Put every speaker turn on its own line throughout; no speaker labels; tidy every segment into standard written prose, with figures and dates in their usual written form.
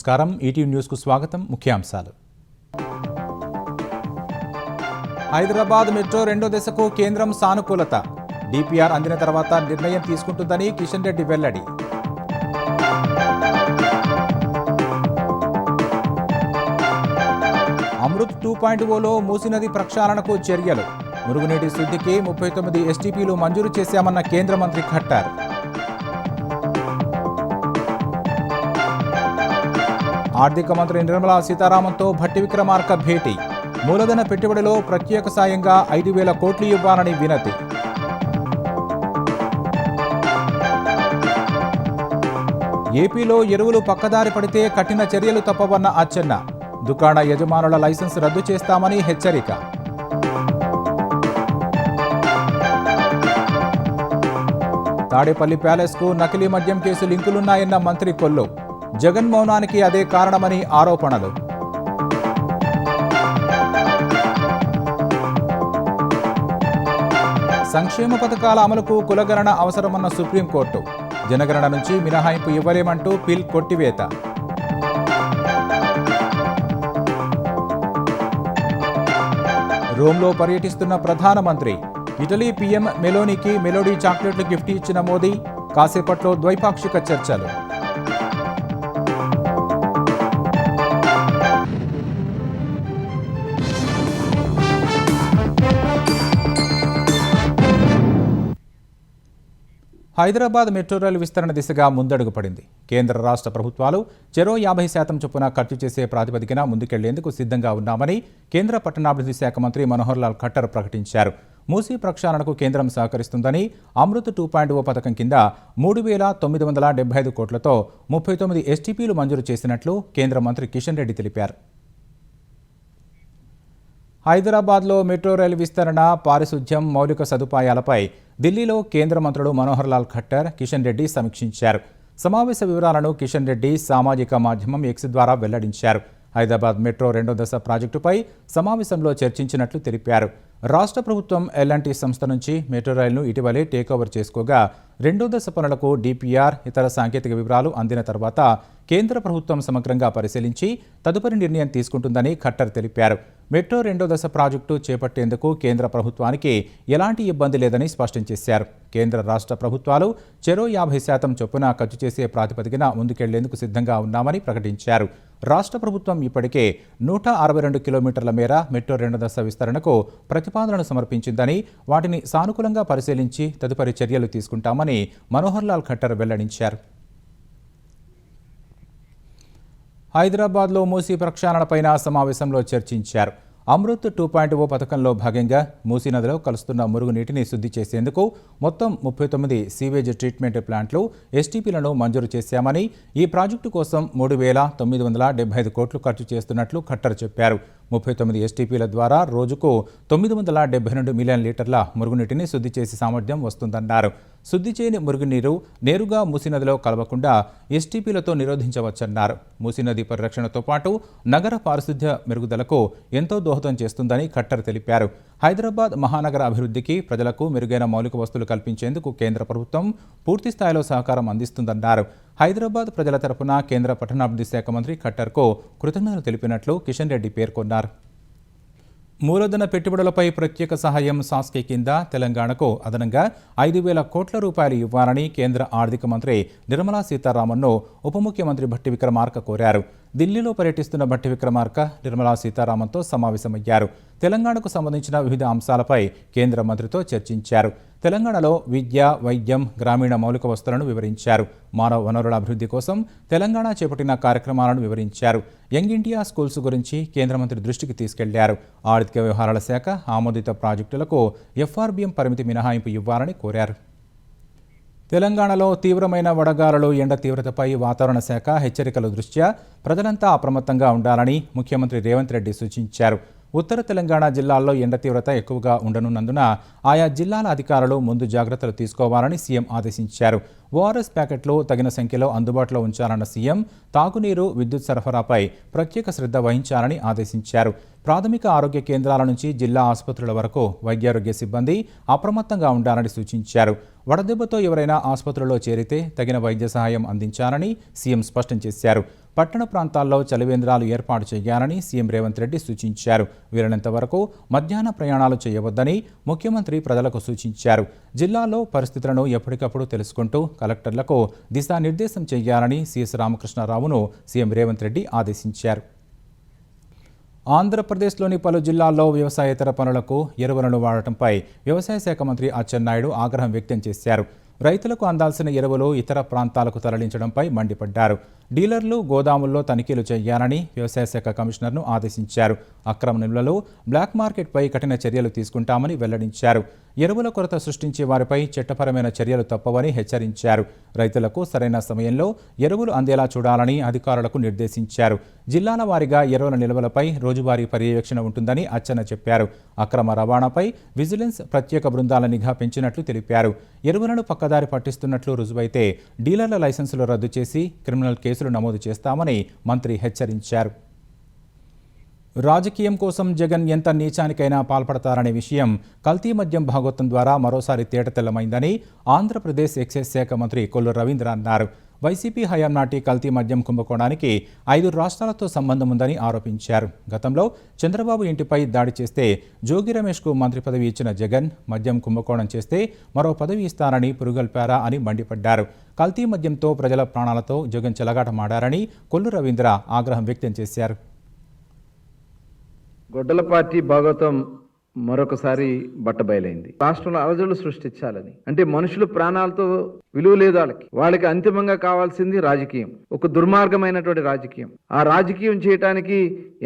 నమస్కారం. ఈటీవీ న్యూస్కు స్వాగతం. ముఖ్యాంశాలు. హైదరాబాద్ మెట్రో రెండో దశకు కేంద్రం సానుకూలత. డిపిఆర్ అందిన తర్వాత నిర్ణయం తీసుకుంటుందని కిషన్ రెడ్డి వెల్లడి. అమృత్ 2.0లో మూసీ నది ప్రక్షాళనకు చర్యలు. మురుగునీటి శుద్ధికి 39 ఎస్టీపీలు మంజూరు చేశామన్న కేంద్ర మంత్రి ఖట్టర్. ఆర్థిక మంత్రి నిర్మలా సీతారామన్తో భట్టి విక్రమార్క భేటీ. మూలధన పెట్టుబడిలో ప్రత్యేక సాయంగా 5,000 కోట్లు ఇవ్వాలని వినతి. ఏపీలో ఎరువులు పక్కదారి పడితే కఠిన చర్యలు తప్పవన్న అచ్చెన్న. దుకాణ యజమానుల లైసెన్స్ రద్దు చేస్తామని హెచ్చరిక. తాడేపల్లి ప్యాలెస్కు నకిలీ మద్యం కేసు లింకులున్నాయన్న మంత్రి కొల్లు. జగన్ మౌనానికి అదే కారణమని ఆరోపణలు. సంక్షేమ పథకాల అమలుకు కులగణన అవసరమన్న సుప్రీంకోర్టు. జనగణన నుంచి మినహాయింపు ఇవ్వలేమంటూ పిల్ కొట్టివేత. రోమ్లో పర్యటిస్తున్న ప్రధానమంత్రి. ఇటలీ పీఎం మెలోనీకి మెలోడీ చాక్లెట్లు గిఫ్ట్ ఇచ్చిన మోదీ. కాసేపట్లో ద్వైపాక్షిక చర్చలు. హైదరాబాద్ మెట్రో రైలు విస్తరణ దిశగా ముందడుగు పడింది. కేంద్ర రాష్ట్ర ప్రభుత్వాలు చెరో 50% చొప్పున ఖర్చు చేసే ప్రాతిపదికన ముందుకెళ్లేందుకు సిద్ధంగా ఉన్నామని కేంద్ర పట్టణాభివృద్ధి శాఖ మంత్రి మనోహర్ లాల్ ఖట్టర్ ప్రకటించారు. మూసీ ప్రక్షాళనకు కేంద్రం సహకరిస్తుందని, అమృత్ 2.0 పథకం కింద 3,975 కోట్లతో 39 ఎస్టీపీలు మంజూరు చేసినట్లు కేంద్ర మంత్రి కిషన్ రెడ్డి తెలిపారు. హైదరాబాద్లో మెట్రో రైలు విస్తరణ, పారిశుధ్యం, మౌలిక సదుపాయాలపై ఢిల్లీలో కేంద్ర మంత్రులు మనోహర్ లాల్ ఖట్టర్, కిషన్ రెడ్డి సమీక్షించారు. సమావేశ వివరాలను కిషన్ రెడ్డి సామాజిక మాధ్యమం ఎక్స్ ద్వారా వెల్లడించారు. హైదరాబాద్ మెట్రో రెండో దశ ప్రాజెక్టుపై సమావేశంలో చర్చించినట్లు తెలిపారు. రాష్ట్ర ప్రభుత్వం ఎల్ఎన్టీ సంస్థ నుంచి మెట్రో రైలును ఇటీవలే టేకోవర్ చేసుకోగా రెండో దశ పనులకు డిపిఆర్, ఇతర సాంకేతిక వివరాలు అందిన తర్వాత కేంద్ర ప్రభుత్వం సమగ్రంగా పరిశీలించి తదుపరి నిర్ణయం తీసుకుంటుందని ఖట్టర్ తెలిపారు. మెట్రో రెండో దశ ప్రాజెక్టు చేపట్టేందుకు కేంద్ర ప్రభుత్వానికి ఎలాంటి ఇబ్బంది లేదని స్పష్టం చేశారు. కేంద్ర రాష్ట్ర ప్రభుత్వాలు చెరో 50% చొప్పున ఖర్చు చేసే ప్రాతిపదికన ముందుకెళ్లేందుకు సిద్ధంగా ఉన్నామని ప్రకటించారు. రాష్ట్ర ప్రభుత్వం ఇప్పటికే 162 కిలోమీటర్ల మేర మెట్రో రెండో దశ విస్తరణకు ప్రతిపాదనలు సమర్పించిందని, వాటిని సానుకూలంగా పరిశీలించి తదుపరి చర్యలు తీసుకుంటామని మనోహర్ లాల్ ఖట్టర్ వెల్లడించారు. హైదరాబాద్లో మూసీ ప్రక్షాళనపైన సమావేశంలో చర్చించారు. అమృత్ 2.0 పథకంలో భాగంగా మూసీ నదిలో కలుస్తున్న మురుగునీటిని శుద్ధి చేసేందుకు మొత్తం 39 సీవేజ్ ట్రీట్మెంట్ ప్లాంట్లు, ఎస్టీపీలను మంజూరు చేశామని, ఈ ప్రాజెక్టు కోసం 3,975 కోట్లు ఖర్చు చేస్తున్నట్లు ఖట్టర్ చెప్పారు. 39 ఎస్టీపీల ద్వారా రోజుకు 972 మిలియన్ లీటర్ల మురుగునీటిని శుద్ధి చేసే సామర్థ్యం వస్తుందన్నారు. శుద్ధి చేయని మురుగునీరు నేరుగా మూసీ నదిలో కలవకుండా ఎస్టీపీలతో నిరోధించవచ్చన్నారు. మూసీ నది పరిరక్షణతో పాటు నగర పారిశుధ్య మెరుగుదలకు ఎంతో దోహదం చేస్తుందని ఖట్టర్ తెలిపారు. హైదరాబాద్ మహానగర అభివృద్ధికి, ప్రజలకు మెరుగైన మౌలిక వస్తువులు కల్పించేందుకు కేంద్ర ప్రభుత్వం పూర్తి స్థాయిలో సహకారం అందిస్తుందన్నారు. హైదరాబాద్ ప్రజల తరపున కేంద్ర పట్టణాభివృద్ధి శాఖ మంత్రి ఖట్టర్కు కృతజ్ఞతలు తెలిపినట్లు కిషన్ రెడ్డి పేర్కొన్నారు. మూలధన పెట్టుబడులపై ప్రత్యేక సహాయం సాస్కీ కింద తెలంగాణకు అదనంగా 5,000 కోట్ల రూపాయలు ఇవ్వాలని కేంద్ర ఆర్థిక మంత్రి నిర్మలా సీతారామన్ను ఉప ముఖ్యమంత్రి భట్టి విక్రమార్క కోరారు. ఢిల్లీలో పర్యటిస్తున్న భట్టి విక్రమార్క నిర్మలా సీతారామన్తో సమావేశమయ్యారు. తెలంగాణకు సంబంధించిన వివిధ అంశాలపై కేంద్ర మంత్రితో చర్చించారు. తెలంగాణలో విద్య, వైద్యం, గ్రామీణ మౌలిక వస్తువులను వివరించారు. మానవ వనరుల అభివృద్ధి కోసం తెలంగాణ చేపట్టిన కార్యక్రమాలను వివరించారు. యంగ్ ఇండియా స్కూల్స్ గురించి కేంద్ర మంత్రి దృష్టికి తీసుకెళ్లారు. ఆర్థిక వ్యవహారాల శాఖ ఆమోదిత ప్రాజెక్టులకు ఎఫ్ఆర్బిఎం పరిమితి మినహాయింపు ఇవ్వాలని కోరారు. తెలంగాణలో తీవ్రమైన వడగాలులు, ఎండ తీవ్రతపై వాతావరణ శాఖ హెచ్చరికల దృష్ట్యా ప్రజలంతా అప్రమత్తంగా ఉండాలని ముఖ్యమంత్రి రేవంత్ రెడ్డి సూచించారు. ఉత్తర తెలంగాణ జిల్లాల్లో ఎండ తీవ్రత ఎక్కువగా ఉండనున్నందున ఆయా జిల్లాల అధికారులు ముందు జాగ్రత్తలు తీసుకోవాలని సీఎం ఆదేశించారు. ఓఆర్ఎస్ ప్యాకెట్లు తగిన సంఖ్యలో అందుబాటులో ఉంచాలన్న సీఎం తాగునీరు, విద్యుత్ సరఫరాపై ప్రత్యేక శ్రద్ధ వహించాలని ఆదేశించారు. ప్రాథమిక ఆరోగ్య కేంద్రాల నుంచి జిల్లా ఆసుపత్రుల వరకు వైద్యారోగ్య సిబ్బంది అప్రమత్తంగా ఉండాలని సూచించారు. వడదెబ్బతో ఎవరైనా ఆసుపత్రుల్లో చేరితే తగిన వైద్య సహాయం అందించాలని సీఎం స్పష్టం చేశారు. పట్టణ ప్రాంతాల్లో చలివేంద్రాలు ఏర్పాటు చేయాలని సీఎం రేవంత్ రెడ్డి సూచించారు. వీలైనంత వరకు మధ్యాహ్న ప్రయాణాలు చేయవద్దని ముఖ్యమంత్రి ప్రజలకు సూచించారు. జిల్లాలో పరిస్థితులను ఎప్పటికప్పుడు తెలుసుకుంటూ కలెక్టర్లకు దిశానిర్దేశం చేయాలని సిఎస్ రామకృష్ణారావును సీఎం రేవంత్ రెడ్డి ఆదేశించారు. ఆంధ్రప్రదేశ్లోని పలు జిల్లాల్లో వ్యవసాయేతర పనులకు ఎరువులను వాడటంపై వ్యవసాయ శాఖ మంత్రి అచ్చెన్నాయుడు ఆగ్రహం వ్యక్తం చేశారు. రైతులకు అందాల్సిన ఎరువులు ఇతర ప్రాంతాలకు తరలించడంపై మండిపడ్డారు. డీలర్లు, గోదాముల్లో తనిఖీలు చేయాలని వ్యవసాయ శాఖ కమిషనర్ను ఆదేశించారు. అక్రమ నిల్వలు, బ్లాక్ మార్కెట్పై కఠిన చర్యలు తీసుకుంటామని వెల్లడించారు. ఎరువుల కొరత సృష్టించే వారిపై చట్టపరమైన చర్యలు తప్పవని హెచ్చరించారు. రైతులకు సరైన సమయంలో ఎరువులు అందేలా చూడాలని అధికారులకు నిర్దేశించారు. జిల్లాల వారీగా ఎరువుల నిల్వలపై రోజువారీ పర్యవేక్షణ ఉంటుందని అచ్చెన్న చెప్పారు. అక్రమ రవాణాపై విజిలెన్స్ ప్రత్యేక బృందాల నిఘా పెంచినట్లు తెలిపారు. ఎరువులను పక్కదారి పట్టిస్తున్నట్లు రుజువైతే డీలర్ల లైసెన్సులు రద్దు చేసి క్రిమినల్ కేసులు నమోదు చేస్తామని మంత్రి హెచ్చరించారు. రాజకీయం కోసం జగన్ ఎంత నీచానికైనా పాల్పడతారనే విషయం కల్తీ మద్యం భాగోత్వం ద్వారా మరోసారి తేటతెల్లమైందని ఆంధ్రప్రదేశ్ ఎక్సైజ్ శాఖ మంత్రి కొల్లు రవీంద్ర అన్నారు. వైసీపీ హయాం నాటి కల్తీ మద్యం కుంభకోణానికి 5 రాష్ట్రాలతో సంబంధం ఉందని ఆరోపించారు. గతంలో చంద్రబాబు ఇంటిపై దాడి చేస్తే జోగి రమేష్కు మంత్రి పదవి ఇచ్చిన జగన్ మద్యం కుంభకోణం చేస్తే మరో పదవి ఇస్తారని పురుగల్పారా అని మండిపడ్డారు. కల్తీ మద్యంతో ప్రజల ప్రాణాలతో జగన్ చెలగాటమాడారని కొల్లు రవీంద్ర ఆగ్రహం వ్యక్తం చేశారు.
గొడ్డల పార్టీ భాగవతం మరొకసారి బట్టబయలైంది. రాష్ట్రంలో అలజడులు సృష్టించాలని, అంటే మనుషులు ప్రాణాలతో విలువ లేదు వాళ్ళకి అంతిమంగా కావాల్సింది రాజకీయం, ఒక దుర్మార్గమైనటువంటి రాజకీయం. ఆ రాజకీయం చేయటానికి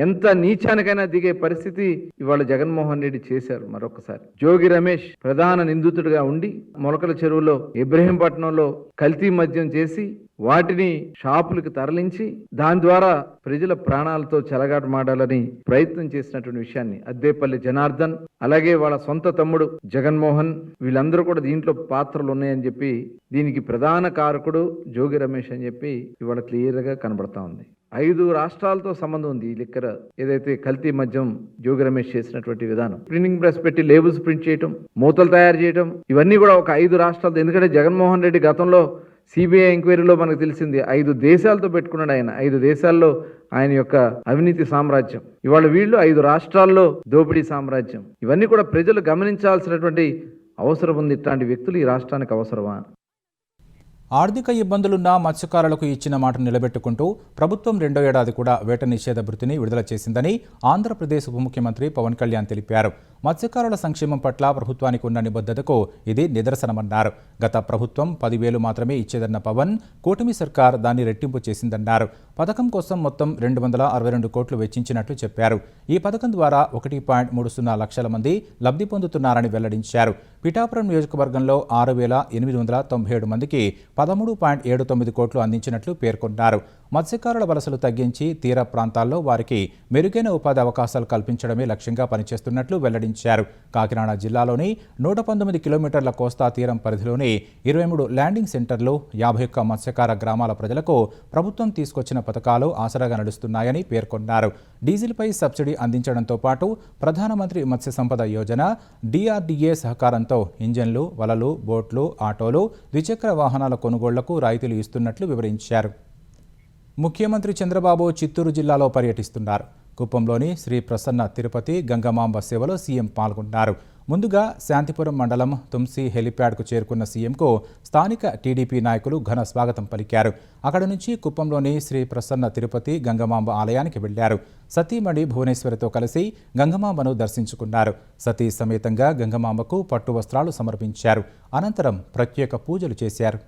ఎంత నీచానికైనా దిగే పరిస్థితి ఇవాళ జగన్మోహన్ రెడ్డి చేశారు. మరొకసారి జోగి రమేష్ ప్రధాన నిందితుడిగా ఉండి మొలకల చెరువులో ఇబ్రహీంపట్నంలో కల్తీ మద్యం చేసి వాటిని షాపులకు తరలించి దాని ద్వారా ప్రజల ప్రాణాలతో చెలగాటమాడాలని ప్రయత్నం చేసినటువంటి విషయాన్ని అద్దేపల్లి జనార్దన్, అలాగే వాళ్ళ సొంత తమ్ముడు జగన్మోహన్, వీళ్ళందరూ కూడా దీంట్లో పాత్రలు ఉన్నాయని చెప్పి దీనికి ప్రధాన కారకుడు జోగి రమేష్ అని చెప్పి ఇవాళ క్లియర్ గా కనబడతా ఉంది. 5 రాష్ట్రాలతో సంబంధం ఉంది ఈ లిక్కర్ ఏదైతే కల్తీ మద్యం జోగి రమేష్ చేసినటువంటి విధానం. ప్రింటింగ్ ప్రెస్ పెట్టి లేబుల్స్ ప్రింట్ చేయటం, మూతలు తయారు చేయటం, ఇవన్నీ కూడా ఒక 5 రాష్ట్రాలతో. ఎందుకంటే జగన్మోహన్ రెడ్డి గతంలో సిబిఐ ఎంక్వైరీలో మనకు తెలిసింది 5 దేశాలతో పెట్టుకున్నాడు ఆయన. 5 దేశాల్లో ఆయన యొక్క అవినీతి సామ్రాజ్యం. ఇవాళ వీళ్ళు 5 రాష్ట్రాల్లో దోపిడీ సామ్రాజ్యం. ఇవన్నీ కూడా ప్రజలు గమనించాల్సినటువంటి అవసరం ఉంది. ఇట్లాంటి వ్యక్తులు ఈ రాష్ట్రానికి అవసరమా?
ఆర్థిక ఇబ్బందులున్న మత్స్యకారులకు ఇచ్చిన మాట నిలబెట్టుకుంటూ ప్రభుత్వం 2వ ఏడాది కూడా వేట నిషేధ భృతిని విడుదల చేసిందని ఆంధ్రప్రదేశ్ ఉప ముఖ్యమంత్రి పవన్ కళ్యాణ్ తెలిపారు. మత్స్యకారుల సంక్షేమం పట్ల ప్రభుత్వానికి ఉన్న నిబద్ధతకు ఇది నిదర్శనమన్నారు. గత ప్రభుత్వం 10,000 మాత్రమే ఇచ్చేదన్న పవన్, కూటమి సర్కార్ దాన్ని రెట్టింపు చేసిందన్నారు. పథకం కోసం మొత్తం 262 కోట్లు వెచ్చించినట్లు చెప్పారు. ఈ పథకం ద్వారా 1.30 లక్షల మంది లబ్ధి పొందుతున్నారని వెల్లడించారు. పిఠాపురం నియోజకవర్గంలో 6,897 మందికి 13.79 కోట్లు అందించినట్లు పేర్కొన్నారు. మత్స్యకారుల వలసలు తగ్గించి తీర ప్రాంతాల్లో వారికి మెరుగైన ఉపాధి అవకాశాలు కల్పించడమే లక్ష్యంగా పనిచేస్తున్నట్లు వెల్లడించారు. కాకినాడ జిల్లాలోని 119 కిలోమీటర్ల కోస్తా తీరం పరిధిలోని 23 ల్యాండింగ్ సెంటర్లు, 51 మత్స్యకార గ్రామాల ప్రజలకు ప్రభుత్వం తీసుకొచ్చిన పథకాలు ఆసరాగా నడుస్తున్నాయని పేర్కొన్నారు. డీజిల్పై సబ్సిడీ అందించడంతో పాటు ప్రధానమంత్రి మత్స్య సంపద యోజన, డిఆర్డీఏ సహకారంతో ఇంజన్లు, వలలు, బోట్లు, ఆటోలు, ద్విచక్ర వాహనాల కొనుగోళ్లకు రాయితీలు ఇస్తున్నట్లు వివరించారు. ముఖ్యమంత్రి చంద్రబాబు చిత్తూరు జిల్లాలో పర్యటిస్తున్నారు. కుప్పంలోని శ్రీ ప్రసన్న తిరుపతి గంగమాంబ సేవలో సీఎం పాల్గొన్నారు. ముందుగా శాంతిపురం మండలం తుమ్సి హెలిప్యాడ్కు చేరుకున్న సీఎంకు స్థానిక టీడీపీ నాయకులు ఘన స్వాగతం పలికారు. అక్కడి నుంచి కుప్పంలోని శ్రీ ప్రసన్న తిరుపతి గంగమాంబ ఆలయానికి వెళ్లారు. సతీమణి భువనేశ్వరితో కలిసి గంగమాంబను దర్శించుకున్నారు. సతీ సమేతంగా గంగమాంబకు పట్టు వస్త్రాలు సమర్పించారు. అనంతరం ప్రత్యేక పూజలు చేశారు.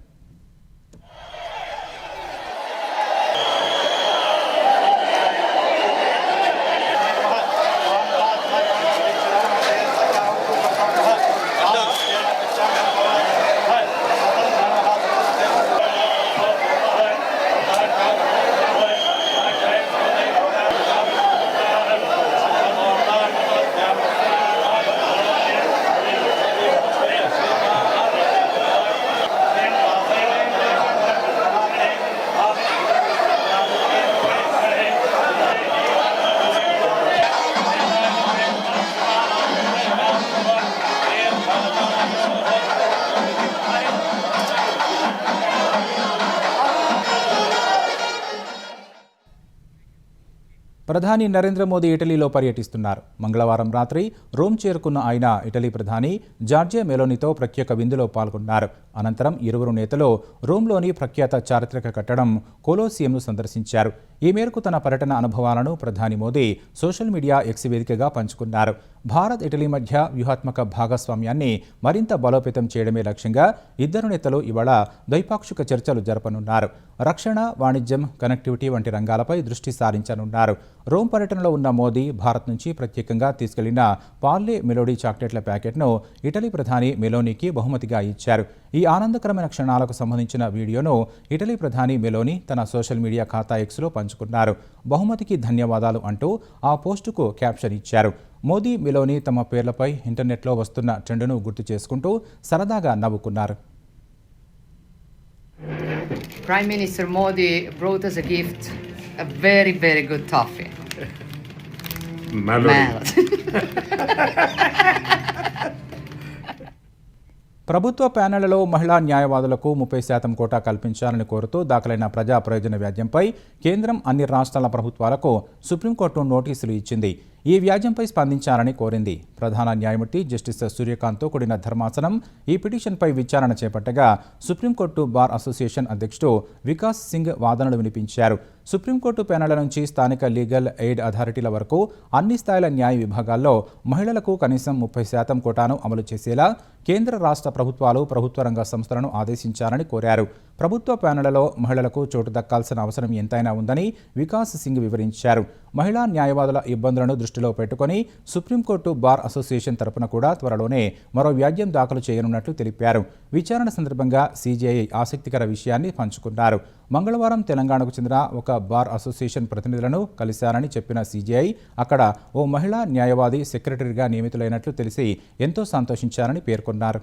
ప్రధాని నరేంద్ర మోదీ ఇటలీలో పర్యటిస్తున్నారు. మంగళవారం రాత్రి రోమ్ చేరుకున్న ఆయన ఇటలీ ప్రధాని జార్జియా మెలోనీతో ప్రత్యేక విందులో పాల్గొన్నారు. అనంతరం ఇరువురు నేతలు రోమ్లోని ప్రఖ్యాత చారిత్రక కట్టడం కొలోసియంను సందర్శించారు. ఈ మేరకు తన పర్యటన అనుభవాలను ప్రధాని మోదీ సోషల్ మీడియా ఎక్స్ వేదికగా పంచుకున్నారు. భారత్ ఇటలీ మధ్య వ్యూహాత్మక భాగస్వామ్యాన్ని మరింత బలోపేతం చేయడమే లక్ష్యంగా ఇద్దరు నేతలు ఇవాళ ద్వైపాక్షిక చర్చలు జరపనున్నారు. రక్షణ, వాణిజ్యం, కనెక్టివిటీ వంటి రంగాలపై దృష్టి సారించనున్నారు. రోమ్ పర్యటనలో ఉన్న మోదీ భారత్ నుంచి ప్రత్యేకంగా తీసుకెళ్లిన పార్లే మెలోడీ చాక్లెట్ల ప్యాకెట్ను ఇటలీ ప్రధాని మెలోనీకి బహుమతిగా ఇచ్చారు. ఈ ఆనందకరమైన క్షణాలకు సంబంధించిన వీడియోను ఇటలీ ప్రధాని మెలోనీ తన సోషల్ మీడియా ఖాతా ఎక్స్లో పంచుకున్నారు. బహుమతికి ధన్యవాదాలు అంటూ ఆ పోస్టుకు క్యాప్షన్ ఇచ్చారు. మోదీ, మెలోనీ తమ పేర్లపై ఇంటర్నెట్లో వస్తున్న ట్రెండ్ను గుర్తు చేసుకుంటూ సరదాగా నవ్వుకున్నారు.
Prime Minister Modi brought us a gift, a very, very good toffee.
Melody.
ప్రభుత్వ ప్యానెళ్లలో మహిళా న్యాయవాదులకు 30% కోటా కల్పించాలని కోరుతూ దాఖలైన ప్రజా ప్రయోజన వ్యాజ్యంపై కేంద్రం అన్ని రాష్ట్రాల ప్రభుత్వాలకు సుప్రీంకోర్టు నోటీసులు ఇచ్చింది. ఈ వ్యాజ్యంపై స్పందించాలని కోరింది. ప్రధాన న్యాయమూర్తి జస్టిస్ సూర్యకాంత్తో కూడిన ధర్మాసనం ఈ పిటిషన్పై విచారణ చేపట్టగా సుప్రీంకోర్టు బార్ అసోసియేషన్ అధ్యక్షుడు వికాస్ సింగ్ వాదనలు వినిపించారు. సుప్రీంకోర్టు ప్యానెళ్ల నుంచి స్థానిక లీగల్ ఎయిడ్ అథారిటీల వరకు అన్ని స్థాయిల న్యాయ విభాగాల్లో మహిళలకు కనీసం 30% కోటాను అమలు చేసేలా కేంద్ర రాష్ట్ర ప్రభుత్వాలు, ప్రభుత్వ రంగ సంస్థలను ఆదేశించాలని కోరారు. ప్రభుత్వ ప్యానెళ్లలో మహిళలకు చోటు దక్కాల్సిన అవసరం ఎంతైనా ఉందని వికాస్ సింగ్ వివరించారు. మహిళా న్యాయవాదుల ఇబ్బందులను దృష్టిలో పెట్టుకుని సుప్రీంకోర్టు బార్ అసోసియేషన్ తరపున కూడా త్వరలోనే మరో వ్యాజ్యం దాఖలు చేయనున్నట్లు తెలిపారు. విచారణ సందర్భంగా సీజేఐ ఆసక్తికర విషయాన్ని పంచుకున్నారు. మంగళవారం తెలంగాణకు చెందిన ఒక బార్ అసోసియేషన్ ప్రతినిధులను కలిశారని చెప్పిన సీజేఐ అక్కడ ఓ మహిళా న్యాయవాది సెక్రటరీగా నియమితులైనట్లు తెలిసి ఎంతో సంతోషించారని పేర్కొన్నారు.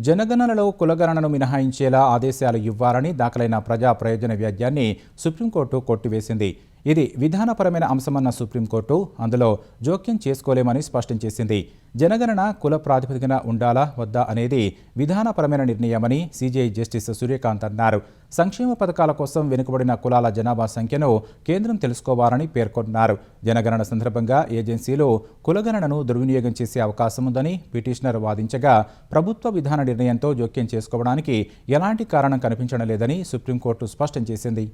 జనగణనలో కులగణనను మినహాయించేలా ఆదేశాలు ఇవ్వాలని దాఖలైన ప్రజా ప్రయోజన వ్యాజ్యాన్ని సుప్రీంకోర్టు కొట్టివేసింది. ఇది విధానపరమైన అంశమన్న సుప్రీంకోర్టు అందులో జోక్యం చేసుకోలేమని స్పష్టం చేసింది. జనగణన కుల ప్రాతిపదికన ఉండాలా వద్దా అనేది విధానపరమైన నిర్ణయమని సీజేఐ జస్టిస్ సూర్యకాంత్ అన్నారు. సంక్షేమ పథకాల కోసం వెనుకబడిన కులాల జనాభా సంఖ్యను కేంద్రం తెలుసుకోవాలని పేర్కొన్నారు. జనగణన సందర్భంగా ఏజెన్సీలు కులగణనను దుర్వినియోగం చేసే అవకాశం ఉందని పిటిషనర్ వాదించగా ప్రభుత్వ విధాన నిర్ణయంతో జోక్యం చేసుకోవడానికి ఎలాంటి కారణం కనిపించడం లేదని సుప్రీంకోర్టు స్పష్టం చేసింది.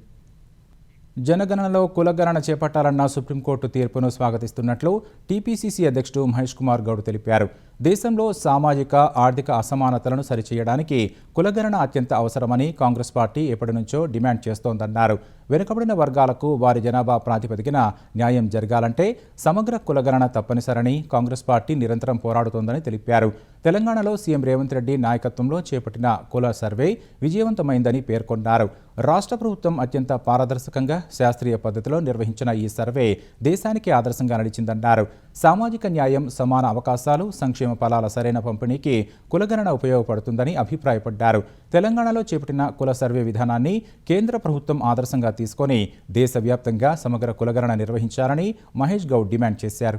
జనగణనలో కులగణన చేపట్టాలన్న సుప్రీంకోర్టు తీర్పును స్వాగతిస్తున్నట్లు టీపీసీసీ అధ్యక్షుడు మహేష్ కుమార్ గౌడ్ తెలిపారు. దేశంలో సామాజిక, ఆర్థిక అసమానతలను సరిచేయడానికి కులగణన అత్యంత అవసరమని కాంగ్రెస్ పార్టీ ఎప్పటి నుంచో డిమాండ్ చేస్తోందన్నారు. వెనుకబడిన వర్గాలకు వారి జనాభా ప్రాతిపదికన న్యాయం జరగాలంటే సమగ్ర కులగణన తప్పనిసరని కాంగ్రెస్ పార్టీ నిరంతరం పోరాడుతోందని తెలిపారు. తెలంగాణలో సీఎం రేవంత్ రెడ్డి నాయకత్వంలో చేపట్టిన కుల సర్వే విజయవంతమైందని పేర్కొన్నారు. రాష్ట్ర ప్రభుత్వం అత్యంత పారదర్శకంగా, శాస్త్రీయ పద్ధతిలో నిర్వహించిన ఈ సర్వే దేశానికి ఆదర్శంగా నడిచిందన్నారు. సామాజిక న్యాయం, సమాన అవకాశాలు, సంక్షేమ ఫలాల సరైన పంపిణీకి కులగణన ఉపయోగపడుతుందని అభిప్రాయపడ్డారు. తెలంగాణలో చేపట్టిన కుల సర్వే విధానాన్ని కేంద్ర ప్రభుత్వం ఆదర్శంగా తీసుకొని దేశవ్యాప్తంగా సమగ్ర కులగణన నిర్వహించాలని మహేష్ గౌడ్ డిమాండ్ చేశారు.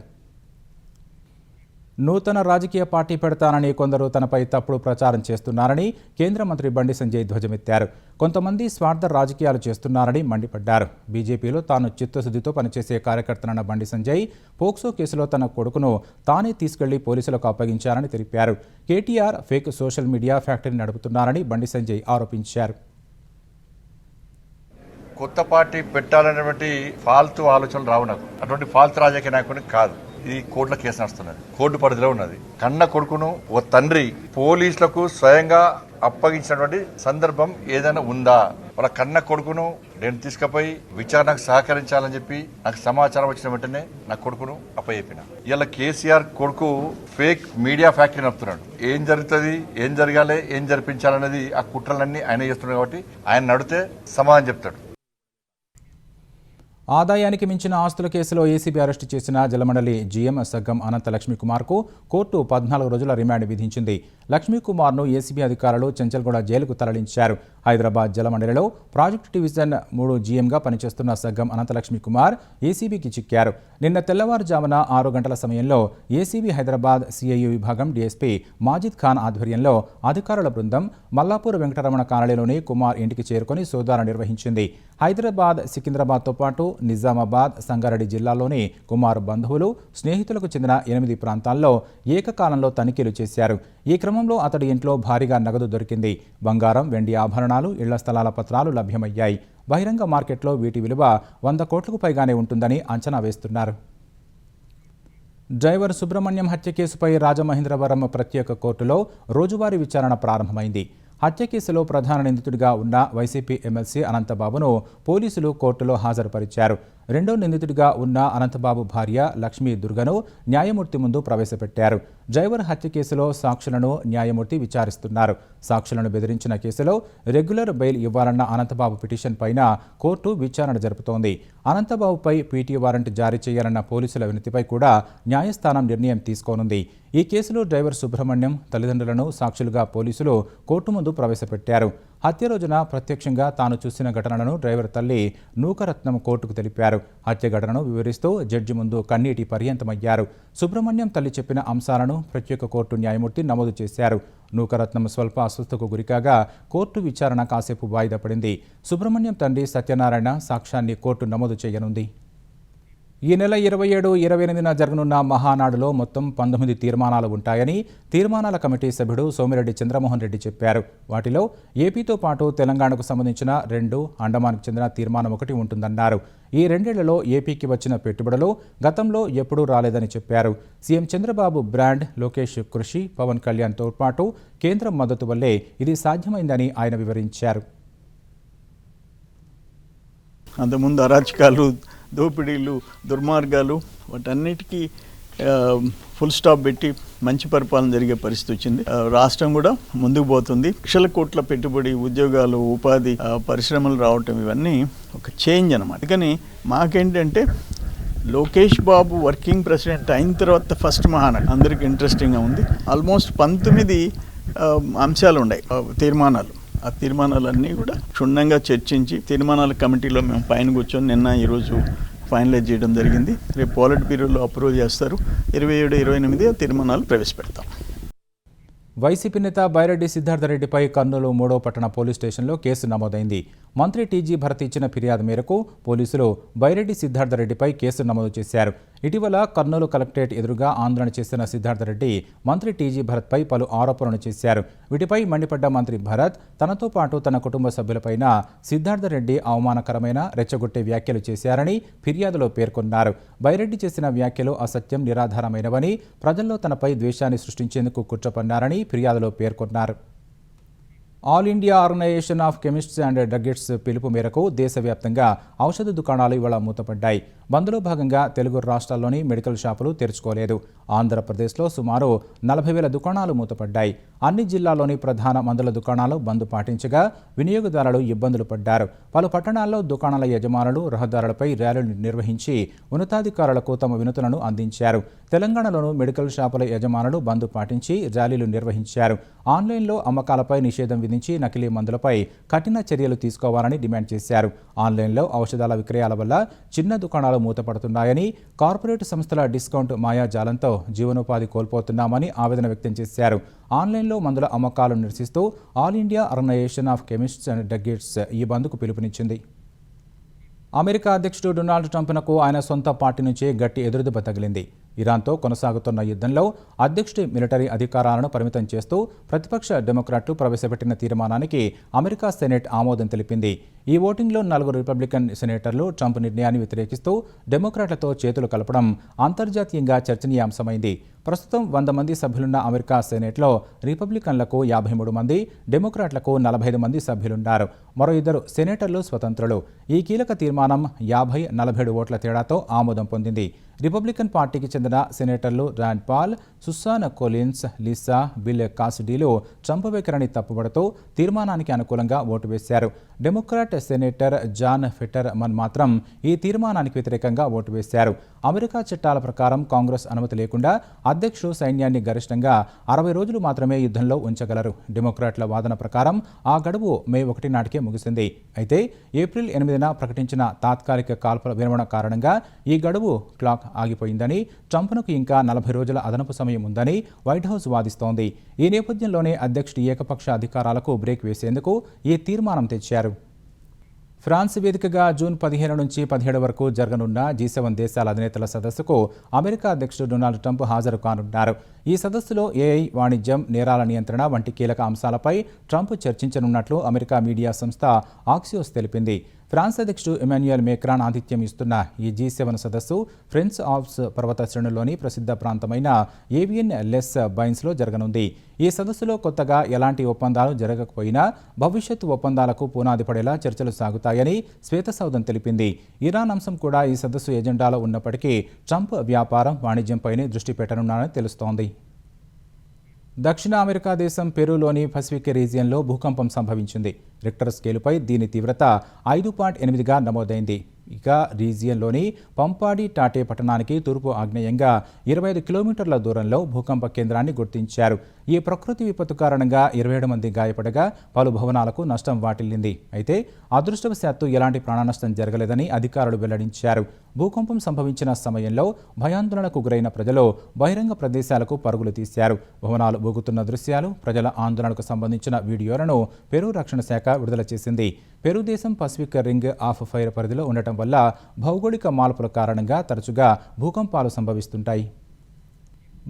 నూతన రాజకీయ పార్టీ పెడతానని కొందరు తనపై తప్పుడు ప్రచారం చేస్తున్నారని కేంద్ర మంత్రి బండి సంజయ్ ధ్వజమెత్తారు. కొంతమంది స్వార్థ రాజకీయాలు చేస్తున్నారని మండిపడ్డారు. బీజేపీలో తాను చిత్తశుద్ధితో పనిచేసే కార్యకర్తనన్న బండి సంజయ్ పోక్సో కేసులో తన కొడుకును తానే తీసుకెళ్లి పోలీసులకు అప్పగించారని తెలిపారు. KTR fake social media factory నడుపుతున్నారని బండి సంజయ్ ఆరోపించారు.
కొత్త పార్టీ పెట్టాలనేటువంటి ఫాల్తు ఆలోచనలు రావు నాకు. అటువంటి ఫాల్తు రాజకీయ నాయకుడిని కాదు. ఇది కోర్టుల కేసు నడుస్తున్నది, కోర్టు పరిధిలో ఉన్నది. కన్న కొడుకును ఓ తండ్రి పోలీసులకు స్వయంగా అప్పగించినటువంటి సందర్భం ఏదైనా ఉందా? వాళ్ళ కన్న కొడుకును నేను తీసుకుపోయి విచారణకు సహకరించాలని చెప్పి నాకు సమాచారం వచ్చిన వెంటనే నా కొడుకును అప్పచెప్పిన. ఇలా కేసీఆర్ కొడుకు ఫేక్ మీడియా ఫ్యాక్టరీ నడుపుతున్నాడు. ఏం జరుగుతుంది, ఏం జరగాలి, ఏం జరిపించాలనేది ఆ కుట్రలన్నీ ఆయన చేస్తున్నాడు. కాబట్టి ఆయన నడితే సమాధానం చెప్తాడు.
ఆదాయానికి మించిన ఆస్తుల కేసులో ఏసీబీ అరెస్టు చేసిన జలమండలి జీఎం సగ్గం అనంత లక్ష్మీకుమార్కు కోర్టు 14 రోజుల రిమాండ్ విధించింది. లక్ష్మీకుమార్ను ఏసీబీ అధికారులు చెంచల్గూడ జైలుకు తరలించారు. హైదరాబాద్ జలమండలిలో ప్రాజెక్టు డివిజన్ 3 జీఎంగా పనిచేస్తున్న సగ్గం అనంత లక్ష్మీకుమార్ ఏసీబీకి చిక్కారు. నిన్న తెల్లవారుజామున 6 గంటల సమయంలో ఏసీబీ హైదరాబాద్ సిఐయు విభాగం డీఎస్పీ మాజిద్ ఖాన్ ఆధ్వర్యంలో అధికారుల బృందం మల్లాపూర్ వెంకటరమణ కాలనీలోని కుమార్ ఇంటికి చేరుకుని సోదాలు నిర్వహించింది. హైదరాబాద్, సికింద్రాబాద్తో పాటు నిజామాబాద్, సంగారెడ్డి జిల్లాలోని కుమార్ బంధువులు, స్నేహితులకు చెందిన 8 ప్రాంతాల్లో ఏకకాలంలో తనిఖీలు చేశారు. ఈ క్రమంలో అతడి ఇంట్లో భారీగా నగదు దొరికింది. బంగారం, వెండి ఆభరణాలు, ఇళ్ల స్థలాల పత్రాలు లభ్యమయ్యాయి. బహిరంగ మార్కెట్లో వీటి విలువ 100 కోట్లకు పైగానే ఉంటుందని అంచనా వేస్తున్నారు. డ్రైవర్ సుబ్రహ్మణ్యం హత్య కేసుపై రాజమహేంద్రవరం ప్రత్యేక కోర్టులో రోజువారీ విచారణ ప్రారంభమైంది. హత్య కేసులో ప్రధాన నిందితుడిగా ఉన్న వైసీపీ ఎమ్మెల్సీ అనంతబాబును పోలీసులు కోర్టులో హాజరుపరిచారు. రెండో నిందితుడిగా ఉన్న అనంతబాబు భార్య లక్ష్మీ దుర్గను న్యాయమూర్తి ముందు ప్రవేశపెట్టారు. డ్రైవర్ హత్య కేసులో సాక్షులను న్యాయమూర్తి విచారిస్తున్నారు. సాక్షులను బెదిరించిన కేసులో రెగ్యులర్ బెయిల్ ఇవ్వాలన్న అనంతబాబు పిటిషన్ పైన కోర్టు విచారణ జరుపుతోంది. అనంతబాబుపై పీటీ వారెంట్ జారీ చేయాలన్న పోలీసుల వినతిపై కూడా న్యాయస్థానం నిర్ణయం తీసుకోనుంది. ఈ కేసులో డ్రైవర్ సుబ్రహ్మణ్యం తల్లిదండ్రులను సాక్షులుగా పోలీసులు కోర్టు ముందు ప్రవేశపెట్టారు. హత్య రోజున ప్రత్యక్షంగా తాను చూసిన ఘటనలను డ్రైవర్ తల్లి నూకరత్నం కోర్టుకు తెలిపారు. హత్య ఘటనను వివరిస్తూ జడ్జి ముందు కన్నీటి పర్యంతమయ్యారు. సుబ్రహ్మణ్యం తల్లి చెప్పిన అంశాలను ప్రత్యేక కోర్టు న్యాయమూర్తి నమోదు చేశారు. నూకరత్నం స్వల్ప అస్వస్థకు గురికాగా కోర్టు విచారణ కాసేపు వాయిదా పడింది. సుబ్రహ్మణ్యం తండ్రి సత్యనారాయణ సాక్ష్యాన్ని కోర్టు నమోదు చేయనుంది. ఈ నెల 27, 28న జరగనున్న మహానాడులో మొత్తం 19 తీర్మానాలు ఉంటాయని తీర్మానాల కమిటీ సభ్యుడు సోమిరెడ్డి చంద్రమోహన్ రెడ్డి చెప్పారు. వాటిలో ఏపీతో పాటు తెలంగాణకు సంబంధించిన 2, అండమాన్కు చెందిన తీర్మానం 1 ఉంటుందన్నారు. ఈ 2 ఏళ్లలో ఏపీకి వచ్చిన పెట్టుబడులు గతంలో ఎప్పుడూ రాలేదని చెప్పారు. సీఎం చంద్రబాబు బ్రాండ్, లోకేష్ కృషి, పవన్ కళ్యాణ్తో పాటు కేంద్రం మద్దతు వల్లే ఇది సాధ్యమైందని ఆయన వివరించారు.
అంతకుముందు అరాచకాలు, దోపిడీలు, దుర్మార్గాలు వాటన్నిటికీ ఫుల్ స్టాప్ పెట్టి మంచి పరిపాలన జరిగే పరిస్థితి వచ్చింది. రాష్ట్రం కూడా ముందుకు పోతుంది. లక్షల కోట్ల పెట్టుబడి, ఉద్యోగాలు, ఉపాధి, పరిశ్రమలు రావటం ఇవన్నీ ఒక చేంజ్ అన్నమాట. కానీ మాకేంటంటే లోకేష్ బాబు వర్కింగ్ ప్రెసిడెంట్ అయిన తర్వాత ఫస్ట్ మహానాడు అందరికి ఇంట్రెస్టింగ్గా ఉంది. ఆల్మోస్ట్ 19 అంశాలు ఉన్నాయి, తీర్మానాలు. ఆ తీర్మానాలన్నీ కూడా క్షుణ్ణంగా చర్చించి తీర్మానాల కమిటీలో మేము పైన కూర్చొని నిన్న ఈరోజు ఫైనలైజ్ చేయడం జరిగింది. రేపు పాలిట్ బ్యూరోలో అప్రూవ్ చేస్తారు. 27, 28 తీర్మానాలు ప్రవేశపెడతాం.
వైసీపీ నేత బైరెడ్డి సిద్ధార్థరెడ్డిపై కర్నూలు 3వ పట్టణ పోలీస్ స్టేషన్లో కేసు నమోదైంది. మంత్రి టీజీ భరత్ ఇచ్చిన ఫిర్యాదు మేరకు పోలీసులు బైరెడ్డి సిద్ధార్థరెడ్డిపై కేసు నమోదు చేశారు. ఇటీవల కర్నూలు కలెక్టరేట్ ఎదురుగా ఆందోళన చేసిన సిద్ధార్థరెడ్డి మంత్రి టీజీ భరత్పై పలు ఆరోపణలు చేశారు. వీటిపై మండిపడ్డ మంత్రి భరత్ తనతో పాటు తన కుటుంబ సభ్యులపైన సిద్ధార్థరెడ్డి అవమానకరమైన, రెచ్చగొట్టే వ్యాఖ్యలు చేశారని ఫిర్యాదులో పేర్కొన్నారు. బైరెడ్డి చేసిన వ్యాఖ్యలు అసత్యం, నిరాధారమైనవని, ప్రజల్లో తనపై ద్వేషాన్ని సృష్టించేందుకు కుట్ర పన్నారని ఫిర్యాదులో పేర్కొన్నారు. All India organisation of chemists and druggists పిలుపు మేరకు దేశవ్యాప్తంగా ఔషధ దుకాణాలు ఇవాళ మూతపడ్డాయి. బంద్లో భాగంగా తెలుగు రాష్ట్రాల్లోని మెడికల్ షాపులు తెరుచుకోలేదు. ఆంధ్రప్రదేశ్లో సుమారు 40,000 దుకాణాలు మూతపడ్డాయి. అన్ని జిల్లాల్లోని ప్రధాన మందుల దుకాణాలు బంద్ పాటించగా వినియోగదారులు ఇబ్బందులు పడ్డారు. పలు పట్టణాల్లో దుకాణాల యజమానులు రహదారులపై ర్యాలీలు నిర్వహించి ఉన్నతాధికారులకు తమ వినతులను అందించారు. తెలంగాణలోనూ మెడికల్ షాపుల యజమానులు బంద్ పాటించి ర్యాలీలు నిర్వహించారు. ఆన్లైన్లో అమ్మకాలపై నిషేధం విధించి నకిలీ మందులపై కఠిన చర్యలు తీసుకోవాలని డిమాండ్ చేశారు. ఆన్లైన్లో ఔషధాల విక్రయాల వల్ల చిన్న దుకాణాలు మూతపడుతున్నాయని, కార్పొరేట్ సంస్థల డిస్కౌంట్ మాయాజాలంతో జీవనోపాధి కోల్పోతున్నామని ఆవేదన వ్యక్తం చేశారు. ఆన్లైన్లో మందుల అమ్మకాలను నిరసిస్తూ all India organisation of chemists and druggists ఈ బంద్కు పిలుపునిచ్చింది. అమెరికా అధ్యక్షుడు డొనాల్డ్ ట్రంప్నకు ఆయన సొంత పార్టీ నుంచే గట్టి ఎదురుదెబ్బ తగిలింది. ఇరాన్తో కొనసాగుతున్న యుద్ధంలో అధ్యక్షుడి మిలిటరీ అధికారాలను పరిమితం చేస్తూ ప్రతిపక్ష డెమోక్రాట్లు ప్రవేశపెట్టిన తీర్మానానికి అమెరికా సెనెట్ ఆమోదం తెలిపింది. ఈ ఓటింగ్లో 4 రిపబ్లికన్ సెనేటర్లు ట్రంప్ నిర్ణయాన్ని వ్యతిరేకిస్తూ డెమోక్రాట్లతో చేతులు కలపడం అంతర్జాతీయంగా చర్చనీయాంశమైంది. ప్రస్తుతం 100 మంది సభ్యులున్న అమెరికా సెనేట్లో రిపబ్లికన్లకు 53 మంది, డెమోక్రాట్లకు 45 మంది సభ్యులున్నారు. మరో 2 సెనేటర్లు స్వతంత్రులు. ఈ కీలక తీర్మానం 50-47 ఓట్ల తేడాతో ఆమోదం పొందింది. రిపబ్లికన్ పార్టీకి చెందిన సెనేటర్లు Rand Paul, Susan Collins, Lisa, Bill కాసిడీలు ట్రంప్ వైఖరిని తప్పుపడుతూ తీర్మానానికి అనుకూలంగా ఓటు వేశారు. డెమోక్రాట్ సెనేటర్ జాన్ ఫెటర్మన్ మాత్రం ఈ తీర్మానానికి వ్యతిరేకంగా ఓటు వేశారు. అమెరికా చట్టాల ప్రకారం కాంగ్రెస్ అనుమతి లేకుండా అధ్యక్షుడు సైన్యాన్ని గరిష్టంగా 60 రోజులు మాత్రమే యుద్ధంలో ఉంచగలరు. డెమోక్రాట్ల వాదన ప్రకారం ఆ గడువు మే 1 నాటికే ముగిసింది. అయితే ఏప్రిల్ 8న ప్రకటించిన తాత్కాలిక కాల్పుల విరమణ కారణంగా ఈ గడువు క్లాక్ ఆగిపోయిందని, ట్రంప్ను ఇంకా 40 రోజుల అదనపు సమయం ఉందని వైట్ హౌస్ వాదిస్తోంది. ఈ నేపథ్యంలోనే అధ్యక్షుడి ఏకపక్ష అధికారాలకు బ్రేక్ వేసేందుకు ఈ తీర్మానం తెచ్చారు. ఫ్రాన్స్ వేదికగా జూన్ 15 నుంచి 17 వరకు జరగనున్న G7 దేశాల అధినేతల సదస్సుకు అమెరికా అధ్యక్షుడు డొనాల్డ్ ట్రంప్ హాజరు కానున్నారు. ఈ సదస్సులో AI, వాణిజ్యం, నేరాల నియంత్రణ వంటి కీలక అంశాలపై ట్రంప్ చర్చించనున్నట్లు అమెరికా మీడియా సంస్థ ఆక్సియోస్ తెలిపింది. ఫ్రాన్స్ అధ్యక్షుడు ఎమాన్యుయల్ మేక్రాన్ ఆతిథ్యం ఇస్తున్న ఈ G7 సదస్సు ఫ్రెంచ్ ఆల్ప్స్ పర్వత శ్రేణుల్లోని ప్రసిద్ధ ప్రాంతమైన ఏవియన్ లెస్ బైన్స్లో జరగనుంది. ఈ సదస్సులో కొత్తగా ఎలాంటి ఒప్పందాలు జరగకపోయినా భవిష్యత్తు ఒప్పందాలకు పునాది పడేలా చర్చలు సాగుతాయని శ్వేతసౌధం తెలిపింది. ఇరాన్ అంశం కూడా ఈ సదస్సు ఎజెండాలో ఉన్నప్పటికీ ట్రంప్ వ్యాపారం, వాణిజ్యంపైనే దృష్టి పెట్టనున్నారని తెలుస్తోంది. దక్షిణ అమెరికా దేశం పెరూలోని పసిఫిక్ రీజియన్లో భూకంపం సంభవించింది. రిక్టర్ స్కేలుపై దీని తీవ్రత 5.8గా నమోదైంది. ఇక రీజియన్లోని పంపాడి టాటే పట్టణానికి తూర్పు ఆగ్నేయంగా 25 కిలోమీటర్ల దూరంలో భూకంప కేంద్రాన్ని గుర్తించారు. ఈ ప్రకృతి విపత్తు కారణంగా 27 మంది గాయపడగా పలు భవనాలకు నష్టం వాటిల్లింది. అయితే అదృష్టవశాత్తు ఎలాంటి ప్రాణనష్టం జరగలేదని అధికారులు వెల్లడించారు. భూకంపం సంభవించిన సమయంలో భయాందోళనకు గురైన ప్రజలు బహిరంగ ప్రదేశాలకు పరుగులు తీశారు. భవనాలు ఊగుతున్న దృశ్యాలు, ప్రజల ఆందోళనకు సంబంధించిన వీడియోలను పెరూ రక్షణ శాఖ విడుదల చేసింది. పెరూ దేశం పసిఫిక్ రింగ్ ఆఫ్ ఫైర్ పరిధిలో ఉండటం వల్ల భౌగోళిక మార్పుల కారణంగా తరచుగా భూకంపాలు సంభవిస్తుంటాయి.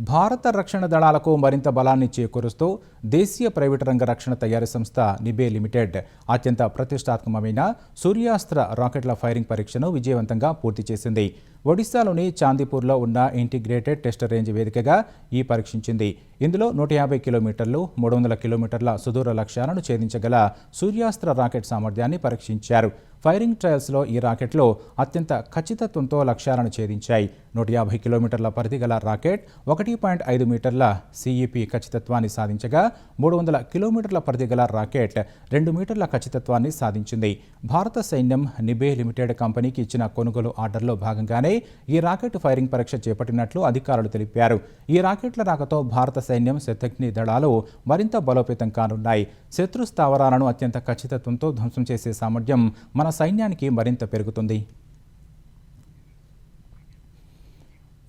భారత రక్షణ దళాలకు మరింత బలాన్ని చేకూరుస్తూ దేశీయ ప్రైవేటు రంగ రక్షణ తయారీ సంస్థ నిబే లిమిటెడ్ అత్యంత ప్రతిష్టాత్మకమైన సూర్యాస్త్ర రాకెట్ల ఫైరింగ్ పరీక్షను విజయవంతంగా పూర్తి చేసింది. ఒడిశాలోని చాందీపూర్లో ఉన్న ఇంటిగ్రేటెడ్ టెస్ట్ రేంజ్ వేదికగా ఈ పరీక్షించింది. ఇందులో 150 కిలోమీటర్లు, 300 కిలోమీటర్ల సుదూర లక్ష్యాలను ఛేదించగల సూర్యాస్త్ర రాకెట్ సామర్థ్యాన్ని పరీక్షించారు. ఫైరింగ్ ట్రయల్స్లో ఈ రాకెట్లు అత్యంత ఖచ్చితత్వంతో లక్ష్యాలను ఛేదించాయి. 150 కిలోమీటర్ల పరిధి గల రాకెట్ 1.5 మీటర్ల CEP ఖచ్చితత్వాన్ని సాధించగా 300 కిలోమీటర్ల పరిధి గల రాకెట్ 2 మీటర్ల ఖచ్చితత్వాన్ని సాధించింది. భారత సైన్యం నిబే లిమిటెడ్ కంపెనీకి ఇచ్చిన కొనుగోలు ఆర్డర్లో భాగంగానే ఈ రాకెట్ ఫైరింగ్ పరీక్ష చేపట్టినట్లు అధికారులు తెలిపారు. ఈ రాకెట్ల రాకతో భారత సైన్యం, శతఘ్ని దళాలు మరింత బలోపేతం కానున్నాయి. శత్రు స్థావరాలను అత్యంత ఖచ్చితత్వంతో ధ్వంసం చేసే సామర్థ్యం మన సైన్యానికి మరింత పెరుగుతుంది.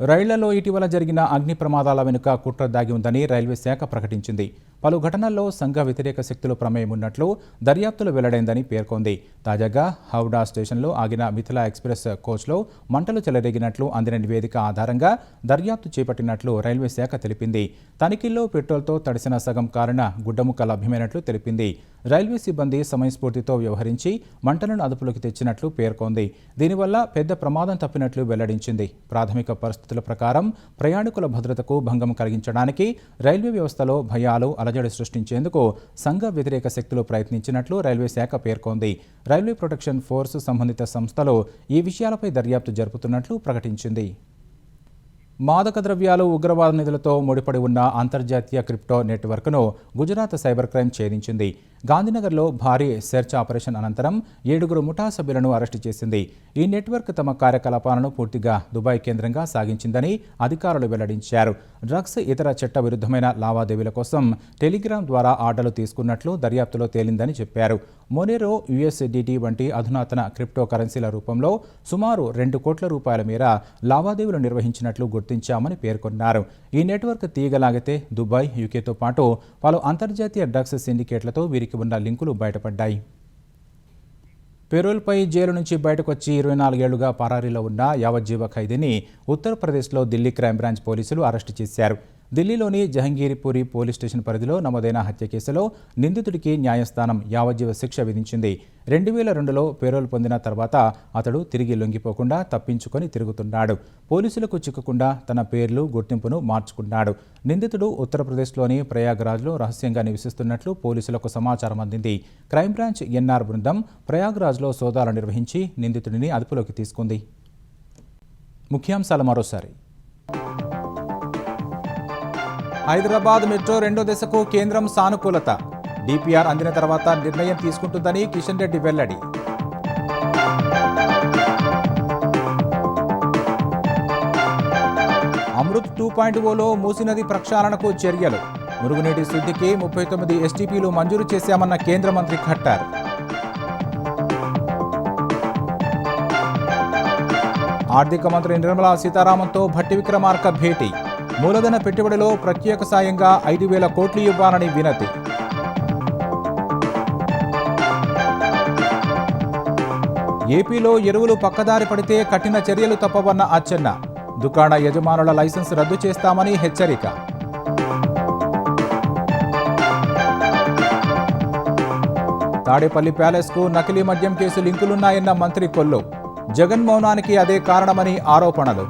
రైళ్లలో ఇటీవల జరిగిన అగ్ని ప్రమాదాల వెనుక కుట్ర దాగి ఉందని రైల్వే శాఖ ప్రకటించింది. పలు ఘటనల్లో సంఘ వ్యతిరేక శక్తులు ప్రమేయం ఉన్నట్లు దర్యాప్తులు వెల్లడైందని పేర్కొంది. తాజాగా హౌడా స్టేషన్లో ఆగిన మిథిలా ఎక్స్ప్రెస్ కోచ్లో మంటలు చెలరేగినట్లు అందిన నివేదిక ఆధారంగా దర్యాప్తు చేపట్టినట్లు రైల్వే శాఖ తెలిపింది. తనిఖీల్లో పెట్రోల్తో తడిసిన సగం కారణ గుడ్డముక్క లభ్యమైనట్లు తెలిపింది. రైల్వే సిబ్బంది సమయస్ఫూర్తితో వ్యవహరించి మంటలను అదుపులోకి తెచ్చినట్లు పేర్కొంది. దీనివల్ల పెద్ద ప్రమాదం తప్పినట్లు వెల్లడించింది. ప్రాథమిక పరిస్థితుల ప్రకారం ప్రయాణికుల భద్రతకు భంగం కలిగించడానికి రైల్వే వ్యవస్థలో భయాలు, అలజడి సృష్టించేందుకు సంఘ వ్యతిరేక శక్తులు ప్రయత్నించినట్లు రైల్వే శాఖ పేర్కొంది. రైల్వే ప్రొటెక్షన్ ఫోర్స్ సంబంధిత సంస్థలు ఈ విషయాలపై దర్యాప్తు జరుపుతున్నట్లు ప్రకటించింది. మాదక ద్రవ్యాలు, ఉగ్రవాద నిధులతో ముడిపడి ఉన్న అంతర్జాతీయ క్రిప్టో నెట్వర్క్ను గుజరాత్ సైబర్ క్రైమ్ ఛేదించింది. గాంధీనగర్లో భారీ సెర్చ్ ఆపరేషన్ అనంతరం 7 ముఠా సభ్యులను అరెస్టు చేసింది. ఈ నెట్వర్క్ తమ కార్యకలాపాలను పూర్తిగా దుబాయ్ కేంద్రంగా సాగించిందని అధికారులు వెల్లడించారు. డ్రగ్స్, ఇతర చట్ట విరుద్ధమైన లావాదేవీల కోసం టెలిగ్రామ్ ద్వారా ఆర్డర్లు తీసుకున్నట్లు దర్యాప్తులో తేలిందని చెప్పారు. మొనేరో, USDT వంటి అధునాతన క్రిప్టో కరెన్సీల రూపంలో సుమారు 2 కోట్ల రూపాయల మేర లావాదేవీలు నిర్వహించినట్లు గుర్తించామని పేర్కొన్నారు. ఈ నెట్వర్క్ తీగలాగితే దుబాయ్, యూకేతో పాటు పలు అంతర్జాతీయ డ్రగ్స్ సిండికేట్లతో వీరికి ఉన్న లింకులు బయటపడ్డాయి. పెరోల్పై జైలు నుంచి బయటకొచ్చి 24 ఏళ్లుగా పరారీలో ఉన్న యావజ్జీవ ఖైదీని ఉత్తరప్రదేశ్లో ఢిల్లీ క్రైమ్ బ్రాంచ్ పోలీసులు అరెస్టు చేశారు. ఢిల్లీలోని జహంగీర్పూరి పోలీస్ స్టేషన్ పరిధిలో నమోదైన హత్య కేసులో నిందితుడికి న్యాయస్థానం యావజ్జీవ శిక్ష విధించింది. 2002లో పెరోల్ పొందిన తర్వాత అతడు తిరిగి లొంగిపోకుండా తప్పించుకొని తిరుగుతున్నాడు. పోలీసులకు చిక్కకుండా తన పేర్లు, గుర్తింపును మార్చుకున్నాడు. నిందితుడు ఉత్తరప్రదేశ్లోని ప్రయాగ్రాజ్లో రహస్యంగా నివసిస్తున్నట్లు పోలీసులకు సమాచారం అందింది. క్రైమ్ బ్రాంచ్ NR బృందం ప్రయాగ్రాజ్లో సోదాలు నిర్వహించి నిందితుడిని అదుపులోకి తీసుకుంది. ముఖ్యాంశాలు మరోసారి. హైదరాబాద్ మెట్రో 2వ దశకు కేంద్రం సానుకూలత. DPR అందిన తర్వాత నిర్ణయం తీసుకుంటుందని కిషన్ రెడ్డి వెల్లడి. అమృత్ 2.0లో మూసీ నది ప్రక్షాళనకు చర్యలు. మురుగునీటి శుద్ధికి 39 STPలు మంజూరు చేశామన్న కేంద్ర మంత్రి ఖట్టర్. ఆర్థిక మంత్రి నిర్మలా సీతారామన్తో భట్టి విక్రమార్క భేటీ. మూలధన పెట్టుబడిలో ప్రత్యేక సాయంగా 5,000 కోట్లు ఇవ్వాలని వినతి. ఏపీలో ఎరువులు పక్కదారి పడితే కఠిన చర్యలు తప్పవన్న అచ్చెన్న. దుకాణ యజమానుల లైసెన్స్ రద్దు చేస్తామని హెచ్చరిక. తాడేపల్లి ప్యాలెస్కు నకిలీ మద్యం కేసు లింకులున్నాయన్న మంత్రి కొల్లు. జగన్ మౌనానికి అదే కారణమని ఆరోపణలు.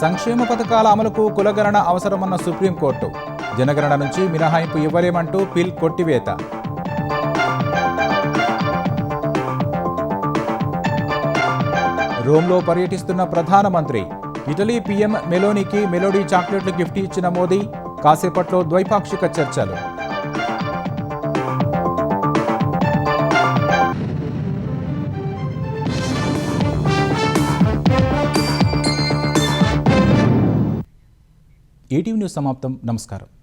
సంక్షేమ పథకాల అమలుకు కులగణన అవసరమన్న సుప్రీంకోర్టు. జనగణన నుంచి మినహాయింపు ఇవ్వలేమంటూ పిల్ కొట్టివేత. రోమ్లో పర్యటిస్తున్న ప్రధానమంత్రి. ఇటలీ పీఎం మెలోనీకి మెలోడీ చాక్లెట్లు గిఫ్ట్ ఇచ్చిన మోదీ. కాసేపట్లో ద్వైపాక్షిక చర్చలు. ఈటీవీ న్యూస్ సమాప్తం. నమస్కారం.